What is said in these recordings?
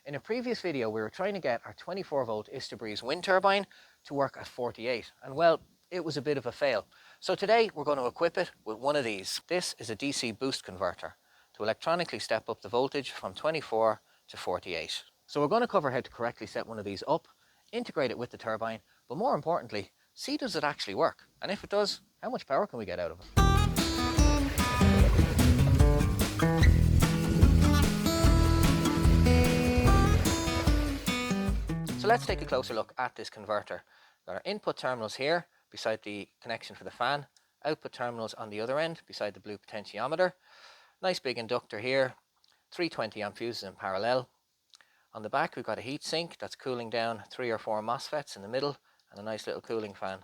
In a previous video we were trying to get our 24 volt Istabreeze wind turbine to work at 48, and well, it was a bit of a fail. So today we're going to equip it with one of these. This is a DC boost converter to electronically step up the voltage from 24 to 48. So we're going to cover how to correctly set one of these up, integrate it with the turbine, but more importantly, see does it actually work, and if it does, how much power can we get out of it? So let's take a closer look at this converter. We've got our input terminals here beside the connection for the fan, output terminals on the other end beside the blue potentiometer. Nice big inductor here, 320 amp fuses in parallel. On the back we've got a heat sink that's cooling down 3 or 4 MOSFETs in the middle, and a nice little cooling fan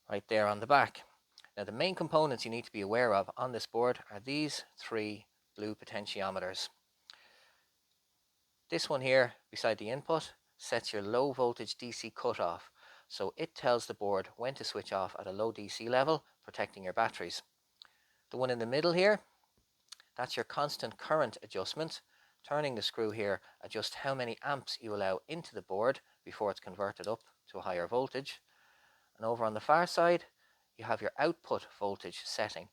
right there on the back. Now the main components you need to be aware of on this board are these 3 blue potentiometers. This one here beside the input sets your low voltage DC cutoff, so it tells the board when to switch off at a low DC level, protecting your batteries. The one in the middle here, that's your constant current adjustment. Turning the screw here adjusts how many amps you allow into the board before it's converted up to a higher voltage. And over on the far side you have your output voltage setting.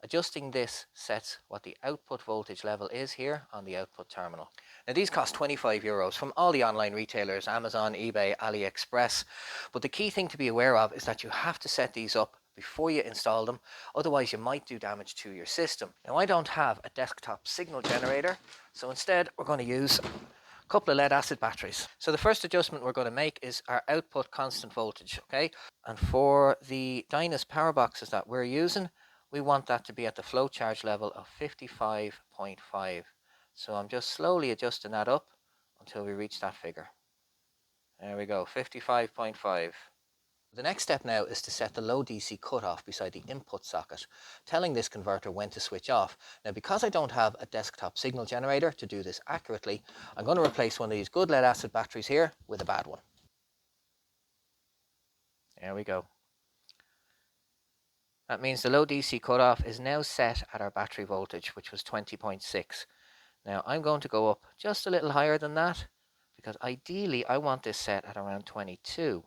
Adjusting this sets what the output voltage level is here on the output terminal. Now these cost €25 from all the online retailers, Amazon, eBay, AliExpress. But the key thing to be aware of is that you have to set these up before you install them, otherwise you might do damage to your system. Now I don't have a desktop signal generator, so instead we're going to use a couple of lead acid batteries. So the first adjustment we're going to make is our output constant voltage, okay? And for the Dynas power boxes that we're using, we want that to be at the flow charge level of 55.5. So I'm just slowly adjusting that up until we reach that figure. There we go, 55.5. The next step now is to set the low DC cutoff beside the input socket, telling this converter when to switch off. Now because I don't have a desktop signal generator to do this accurately, I'm going to replace one of these good lead acid batteries here with a bad one. There we go. That means the low DC cutoff is now set at our battery voltage, which was 20.6. Now I'm going to go up just a little higher than that, because ideally I want this set at around 22.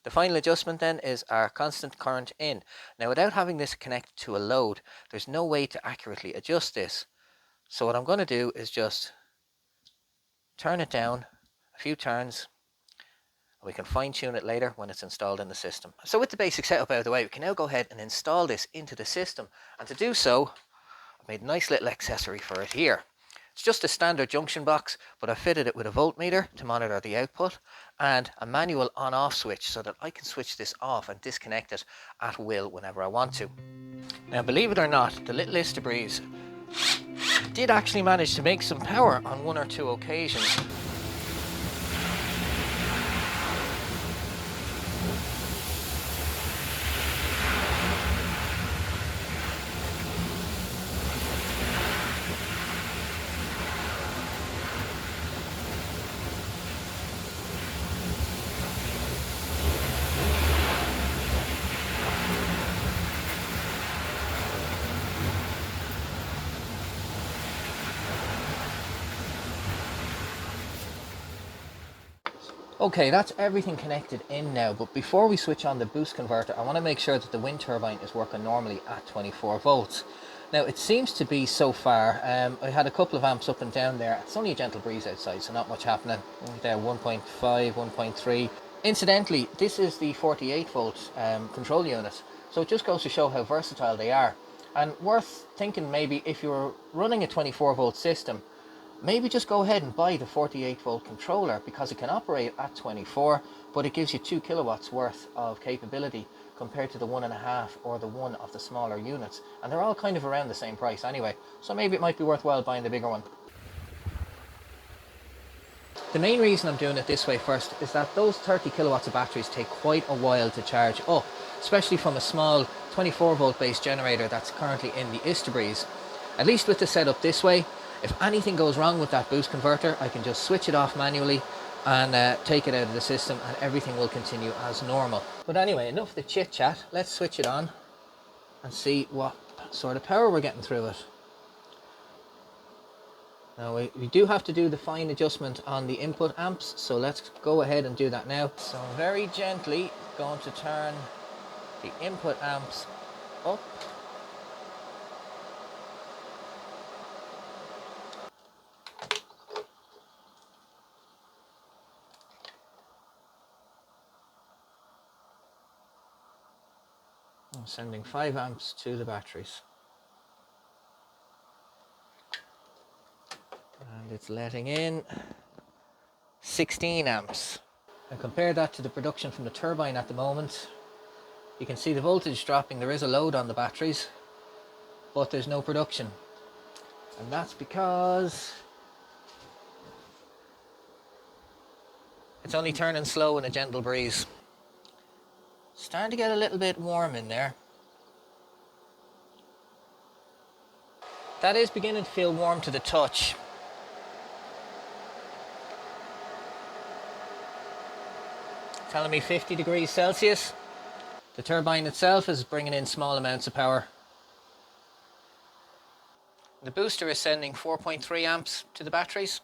The final adjustment then is our constant current in. Now without having this connected to a load, there's no way to accurately adjust this. So what I'm going to do is just turn it down a few turns. We can fine tune it later when it's installed in the system. So with the basic setup out of the way, we can now go ahead and install this into the system. And to do so, I've made a nice little accessory for it here. It's just a standard junction box, but I've fitted it with a voltmeter to monitor the output and a manual on-off switch so that I can switch this off and disconnect it at will whenever I want to. Now believe it or not, the little Istabreeze did actually manage to make some power on 1 or 2 occasions. Okay, that's everything connected in now, but before we switch on the boost converter, I want to make sure that the wind turbine is working normally at 24 volts. Now it seems to be so far. I had a couple of amps up and down there. It's only a gentle breeze outside, so not much happening. There 1.5, 1.3. Incidentally, this is the 48 volt control unit, so it just goes to show how versatile they are. And worth thinking, maybe if you were running a 24 volt system, maybe just go ahead and buy the 48 volt controller, because it can operate at 24, but it gives you 2 kilowatts worth of capability compared to the 1.5 or the one of the smaller units. And they're all kind of around the same price anyway, so maybe it might be worthwhile buying the bigger one. The main reason I'm doing it this way first is that those 30 kilowatts of batteries take quite a while to charge up, especially from a small 24 volt based generator that's currently in the Istabreeze. At least with the setup this way, if anything goes wrong with that boost converter, I can just switch it off manually and take it out of the system, and everything will continue as normal. But anyway, enough of the chit chat. Let's switch it on and see what sort of power we're getting through it. Now we do have to do the fine adjustment on the input amps, so let's go ahead and do that now. So I'm very gently going to turn the input amps up. I'm sending 5 amps to the batteries. And it's letting in 16 amps. And compare that to the production from the turbine at the moment. You can see the voltage dropping. There is a load on the batteries, but there's no production. And that's because it's only turning slow in a gentle breeze. Starting to get a little bit warm in there. That is beginning to feel warm to the touch. Telling me 50 degrees Celsius. The turbine itself is bringing in small amounts of power. The booster is sending 4.3 amps to the batteries.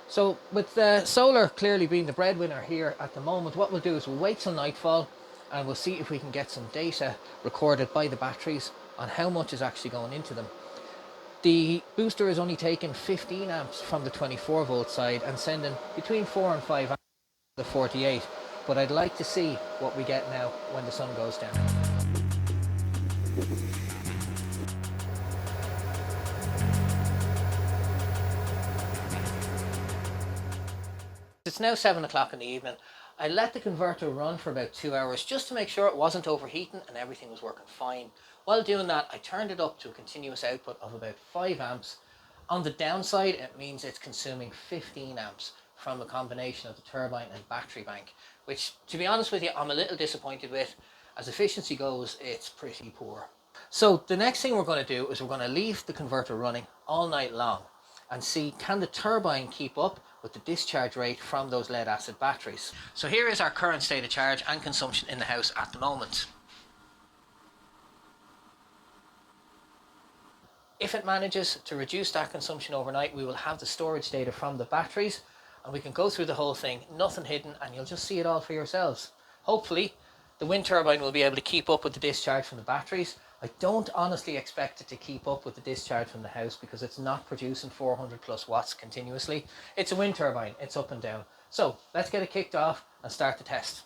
So with the solar clearly being the breadwinner here at the moment, what we'll do is we'll wait till nightfall and we'll see if we can get some data recorded by the batteries on how much is actually going into them. The booster is only taking 15 amps from the 24 volt side and sending between 4 and 5 amps to the 48. But I'd like to see what we get now when the sun goes down. It's now 7 o'clock in the evening. I let the converter run for about 2 hours just to make sure it wasn't overheating and everything was working fine. While doing that, I turned it up to a continuous output of about 5 amps. On the downside, it means it's consuming 15 amps from a combination of the turbine and battery bank, which, to be honest with you, I'm a little disappointed with. As efficiency goes, it's pretty poor. So the next thing we're going to do is we're going to leave the converter running all night long and see, can the turbine keep up with the discharge rate from those lead acid batteries. So here is our current state of charge and consumption in the house at the moment. If it manages to reduce that consumption overnight, we will have the storage data from the batteries and we can go through the whole thing, nothing hidden, and you'll just see it all for yourselves. Hopefully the wind turbine will be able to keep up with the discharge from the batteries. I don't honestly expect it to keep up with the discharge from the house because it's not producing 400 plus watts continuously. It's a wind turbine, it's up and down. So let's get it kicked off and start the test.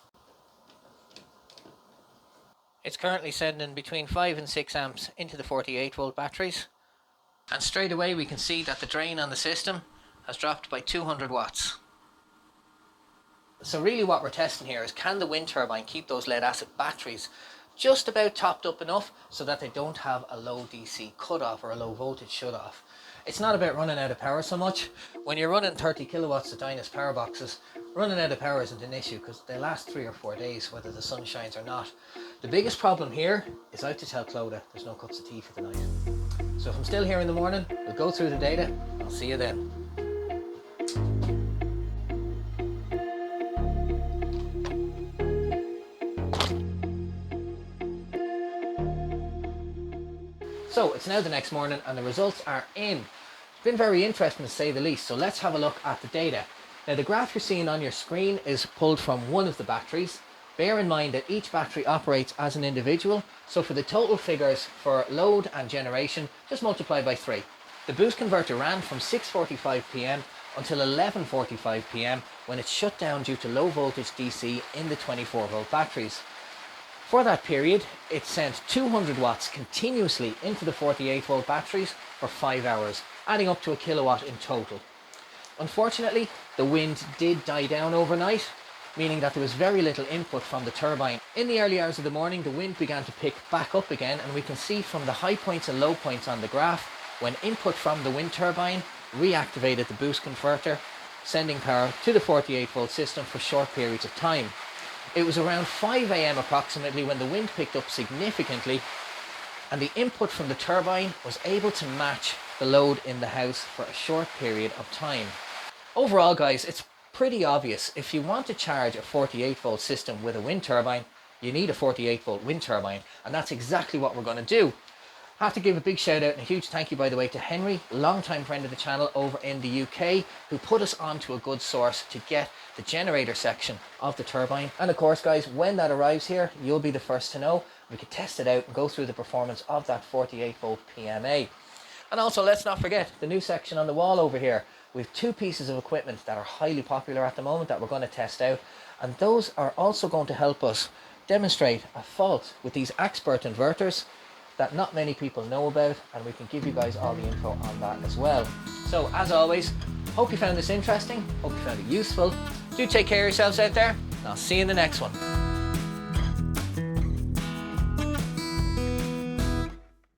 It's currently sending between 5 and 6 amps into the 48 volt batteries. And straight away we can see that the drain on the system has dropped by 200 watts. So really what we're testing here is, can the wind turbine keep those lead acid batteries just about topped up enough so that they don't have a low DC cutoff or a low voltage shut off. It's not about running out of power so much. When you're running 30 kilowatts of Dynas power boxes, running out of power isn't an issue because they last 3 or 4 days whether the sun shines or not. The biggest problem here is I have to tell Clodagh there's no cups of tea for the night. So if I'm still here in the morning, we'll go through the data. I'll see you then. So it's now the next morning and the results are in. It's been very interesting to say the least, so let's have a look at the data. Now the graph you're seeing on your screen is pulled from one of the batteries. Bear in mind that each battery operates as an individual, so for the total figures for load and generation, just multiply by 3. The boost converter ran from 6:45 p.m. until 11:45 p.m. when it shut down due to low voltage DC in the 24 volt batteries. For that period, it sent 200 watts continuously into the 48 volt batteries for 5 hours, adding up to a kilowatt in total. Unfortunately, the wind did die down overnight, meaning that there was very little input from the turbine. In the early hours of the morning, the wind began to pick back up again, and we can see from the high points and low points on the graph when input from the wind turbine reactivated the boost converter, sending power to the 48 volt system for short periods of time. It was around 5 AM approximately when the wind picked up significantly and the input from the turbine was able to match the load in the house for a short period of time. Overall, guys, it's pretty obvious. If you want to charge a 48 volt system with a wind turbine, you need a 48 volt wind turbine, and that's exactly what we're going to do. I have to give a big shout out and a huge thank you, by the way, to Henry, long-time friend of the channel over in the UK, who put us onto a good source to get the generator section of the turbine. And of course, guys, when that arrives here, you'll be the first to know. We can test it out and go through the performance of that 48 volt PMA. And also, let's not forget the new section on the wall over here. We have two pieces of equipment that are highly popular at the moment that we're going to test out. And those are also going to help us demonstrate a fault with these expert inverters that not many people know about, and we can give you guys all the info on that as well. So as always, hope you found this interesting, hope you found it useful. Do take care of yourselves out there, and I'll see you in the next one.